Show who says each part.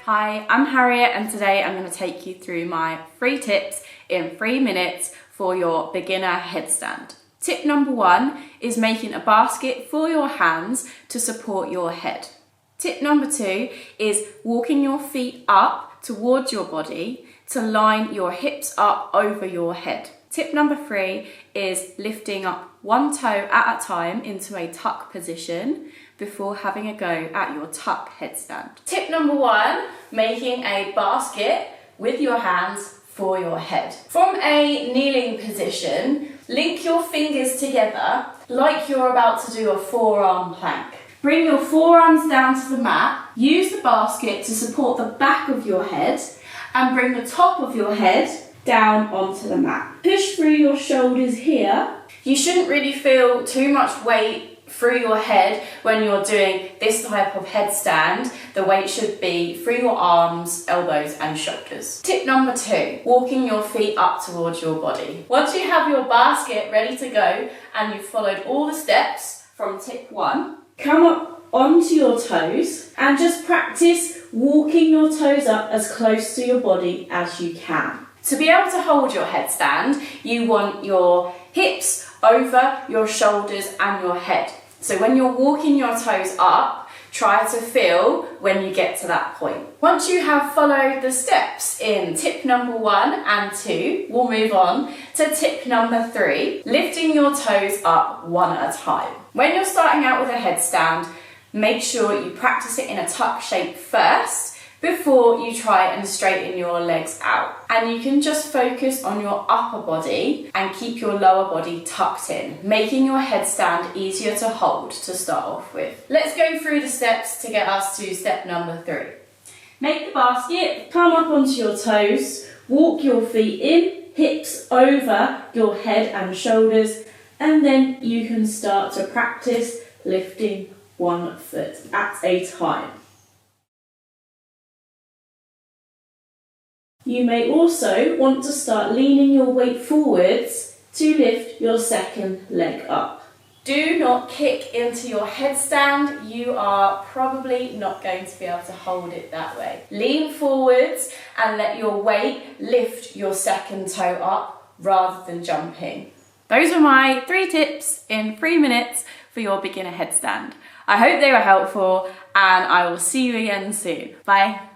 Speaker 1: Hi, I'm Harriet and today I'm going to take you through my 3 tips in 3 minutes for your beginner headstand. Tip number 1 is making a basket for your hands to support your head. Tip number 2 is walking your feet up towards your body to line your hips up over your head. Tip number 3 is lifting up one toe at a time into a tuck position before having a go at your tuck headstand. Tip number 1, making a basket with your hands for your head. From a kneeling position, link your fingers together like you're about to do a forearm plank. Bring your forearms down to the mat, use the basket to support the back of your head and bring the top of your head down onto the mat. Push through your shoulders here. You shouldn't really feel too much weight through your head when you're doing this type of headstand. The weight should be through your arms, elbows and shoulders. Tip number 2, walking your feet up towards your body. Once you have your basket ready to go and you've followed all the steps from tip 1, come up onto your toes and just practice walking your toes up as close to your body as you can. To be able to hold your headstand, you want your hips over your shoulders and your head. So when you're walking your toes up, try to feel when you get to that point. Once you have followed the steps in tip number 1 and 2, we'll move on to tip number 3, lifting your toes up one at a time. When you're starting out with a headstand, make sure you practice it in a tuck shape first before you try and straighten your legs out. And you can just focus on your upper body and keep your lower body tucked in, making your headstand easier to hold to start off with. Let's go through the steps to get us to step number 3. Make the basket, come up onto your toes, walk your feet in, hips over your head and shoulders, and then you can start to practice lifting one foot at a time. You may also want to start leaning your weight forwards to lift your second leg up. Do not kick into your headstand. You are probably not going to be able to hold it that way. Lean forwards and let your weight lift your second toe up rather than jumping. Those are my 3 tips in 3 minutes for your beginner headstand. I hope they were helpful and I will see you again soon. Bye.